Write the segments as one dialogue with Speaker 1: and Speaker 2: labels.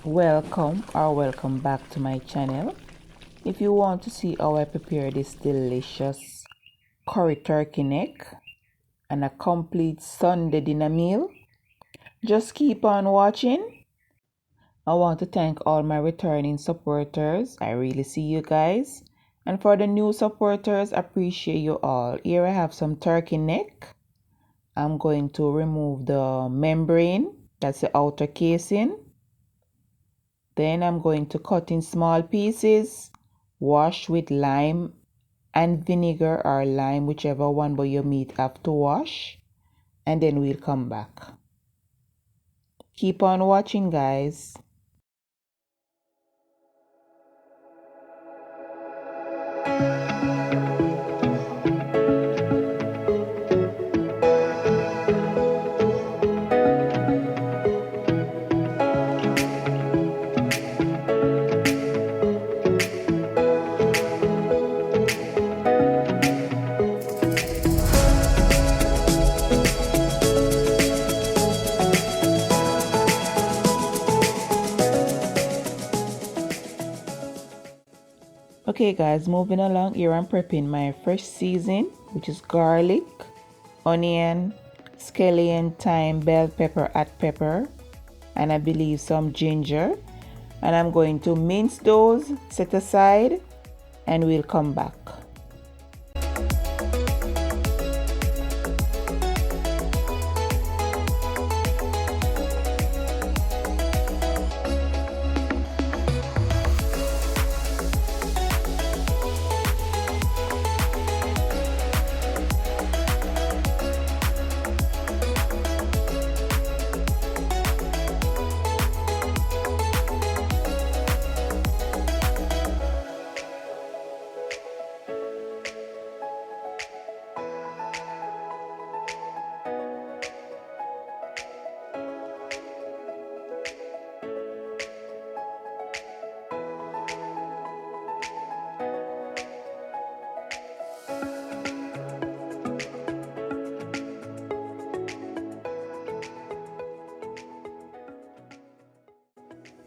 Speaker 1: Welcome back to my channel. If you want to see how I prepare this delicious curry turkey neck and a complete Sunday dinner meal, just keep on watching. I want to thank all my returning supporters. I really see you guys. And for the new supporters, appreciate you all. Here I have some turkey neck. I'm going to remove the membrane, that's the outer casing. Then I'm going to cut in small pieces, wash with lime and vinegar or lime, whichever one, but your meat have to wash. And then we'll come back. Keep on watching, guys. Okay guys, moving along here, I'm prepping my fresh seasoning, which is garlic, onion, scallion, thyme, bell pepper, hot pepper, and I believe some ginger. And I'm going to mince those, set aside, and we'll come back.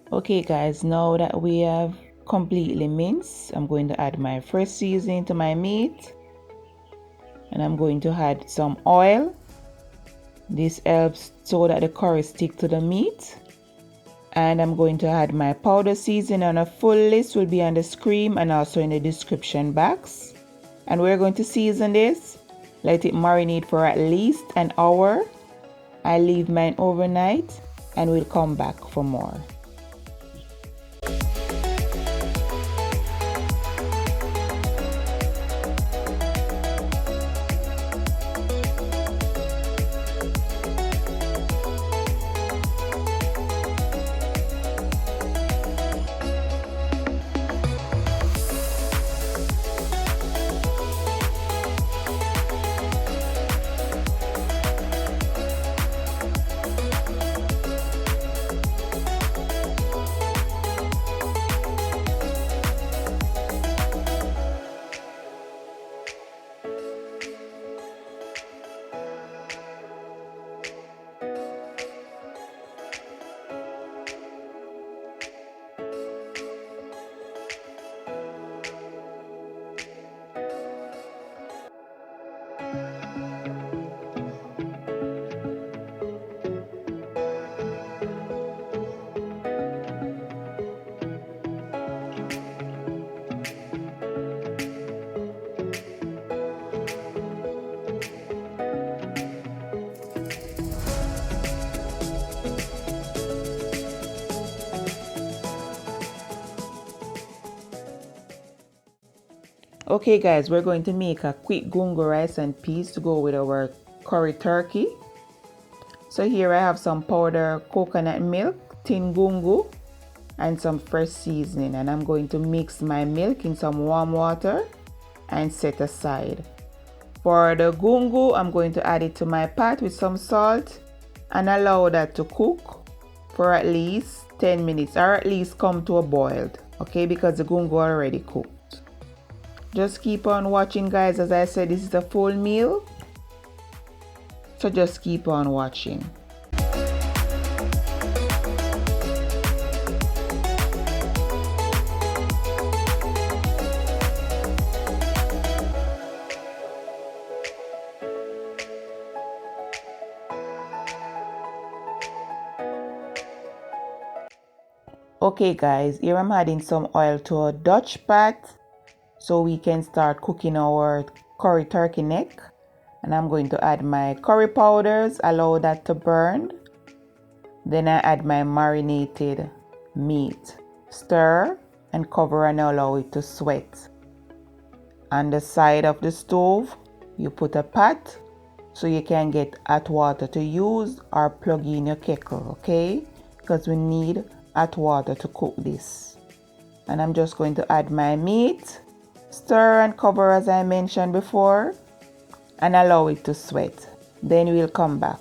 Speaker 1: Okay guys, now that we have completely minced, I'm going to add my fresh seasoning to my meat, and I'm going to add some oil. This helps so that the curry stick to the meat. And I'm going to add my powder seasoning, and a full list will be on the screen and also in the description box. And we're going to season this, let it marinate for at least an hour. I leave mine overnight and we'll come back for more. Okay guys, we're going to make a quick gungo rice and peas to go with our curry turkey. So here I have some powdered coconut milk, tin gungo, and some fresh seasoning, and I'm going to mix my milk in some warm water and set aside. For the gungo, I'm going to add it to my pot with some salt and allow that to cook for at least 10 minutes, or at least come to a boil, okay, because the gungo already cooked. Just keep on watching guys. As I said, this is a full meal, so just keep on watching. Okay guys, here I'm adding some oil to a Dutch pot so we can start cooking our curry turkey neck. And I'm going to add my curry powders, allow that to burn. Then I add my marinated meat. Stir and cover and allow it to sweat. On the side of the stove, you put a pot so you can get hot water to use or plug in your kettle, okay? Because we need hot water to cook this. And I'm just going to add my meat, stir and cover as I mentioned before, and allow it to sweat. Then we'll come back.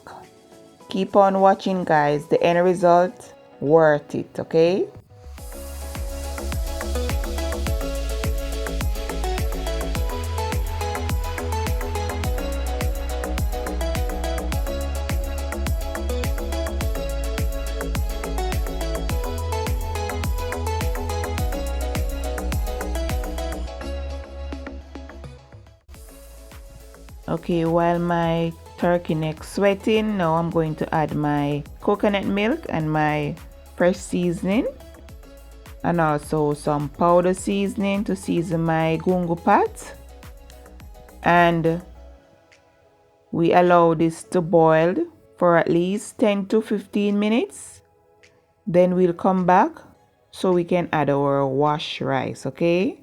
Speaker 1: Keep on watching guys, the end result worth it, okay? Okay, while my turkey neck sweating, now I'm going to add my coconut milk and my fresh seasoning, and also some powder seasoning to season my gungo pot. And we allow this to boil for at least 10 to 15 minutes. Then we'll come back so we can add our washed rice, okay?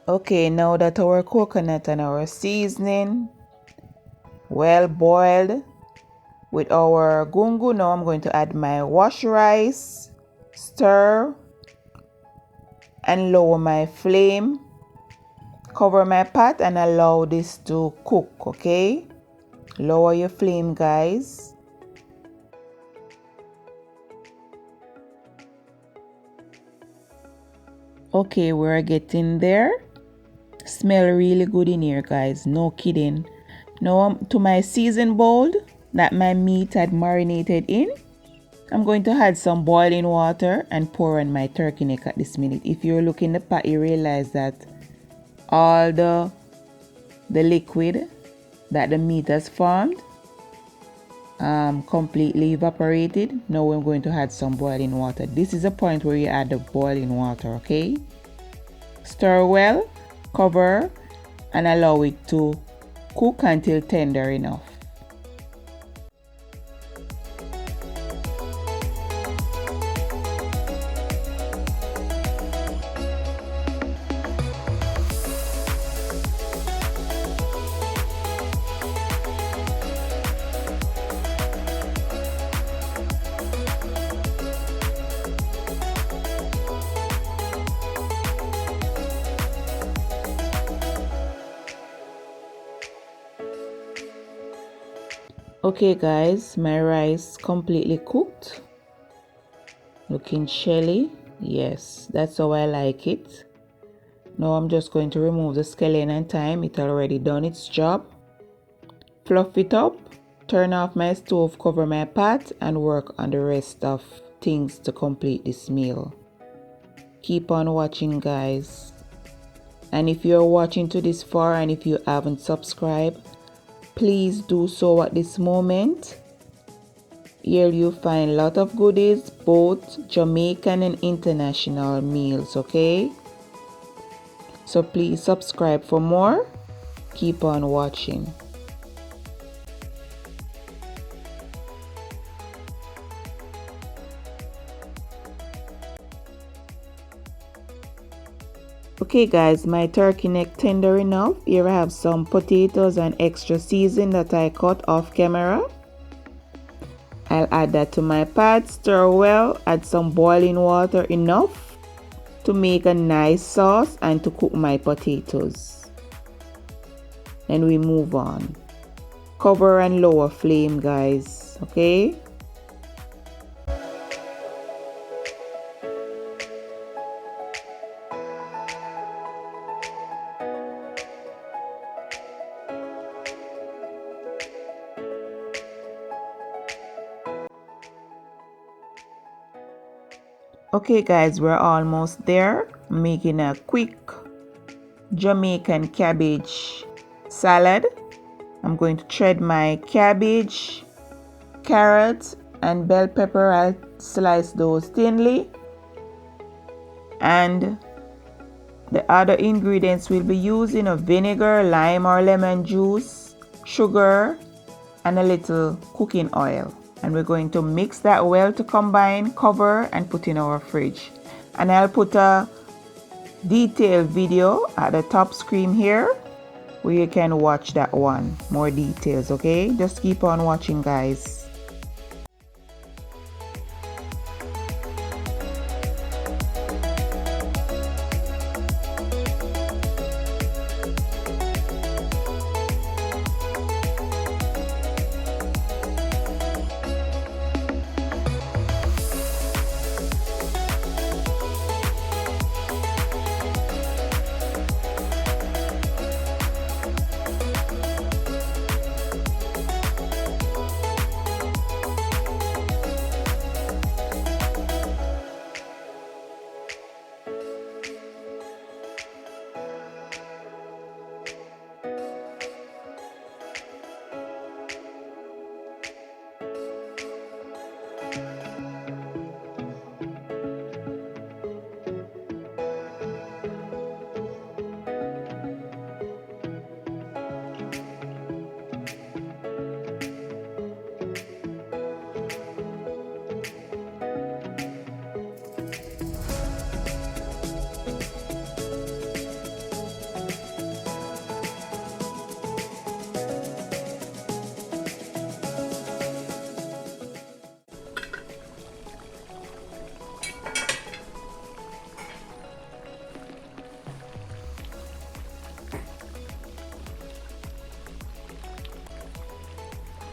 Speaker 1: Okay, now that our coconut and our seasoning well boiled with our gungo, now I'm going to add my wash rice, stir and lower my flame, cover my pot and allow this to cook, okay? Lower your flame guys. Okay, we're getting there. Smell really good in here guys, no kidding. Now to my seasoned bowl that my meat had marinated in, I'm going to add some boiling water and pour on my turkey neck at this minute. If you look in the pot, you realize that all the liquid that the meat has formed completely evaporated. Now we're going to add some boiling water. This is the point where you add the boiling water, okay? Stir well, cover and allow it to cook until tender enough. Okay guys, my rice completely cooked, looking shelly. Yes, that's how I like it. Now I'm just going to remove the scallion and thyme. It already done its job. Fluff it up, turn off my stove, cover my pot and work on the rest of things to complete this meal. Keep on watching guys, and if you're watching to this far and if you haven't subscribed, please do so at this moment. Here you find a lot of goodies, both Jamaican and international meals, okay? So please subscribe for more. Keep on watching. Okay guys, my turkey neck tender enough. Here I have some potatoes and extra seasoning that I cut off camera. I'll add that to my pot, stir well, add some boiling water enough to make a nice sauce and to cook my potatoes. Then we move on. Cover and lower flame guys, okay? Okay guys, we're almost there. I'm making a quick Jamaican cabbage salad. I'm going to shred my cabbage, carrot and bell pepper. I'll slice those thinly. And the other ingredients we'll be using are vinegar, lime or lemon juice, sugar and a little cooking oil. And we're going to mix that well to combine, cover and put in our fridge. And I'll put a detailed video at the top screen here where you can watch that one, more details, okay? Just keep on watching guys.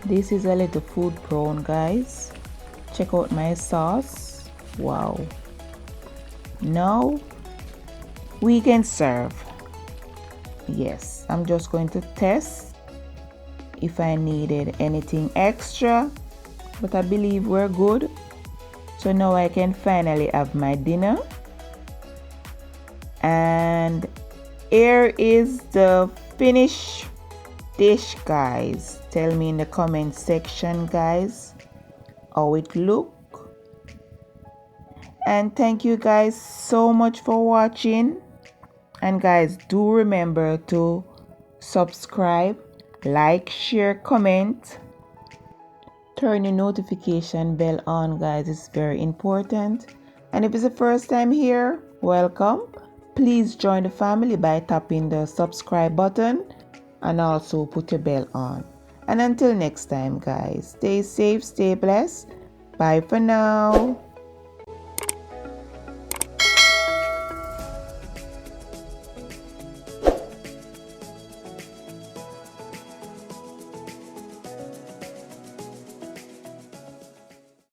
Speaker 1: This is a little food prawn guys. Check out my sauce. Wow. Now we can serve. Yes, I'm just going to test if I needed anything extra, but I believe we're good. So now I can finally have my dinner. And here is the finished dish guys. Tell me in the comment section guys how it look. And thank you guys so much for watching. And guys, do remember to subscribe, like, share, comment. Turn your notification bell on guys, it's very important. And if it's the first time here, welcome. Please join the family by tapping the subscribe button and also put your bell on. And until next time guys, stay safe, stay blessed. Bye for now.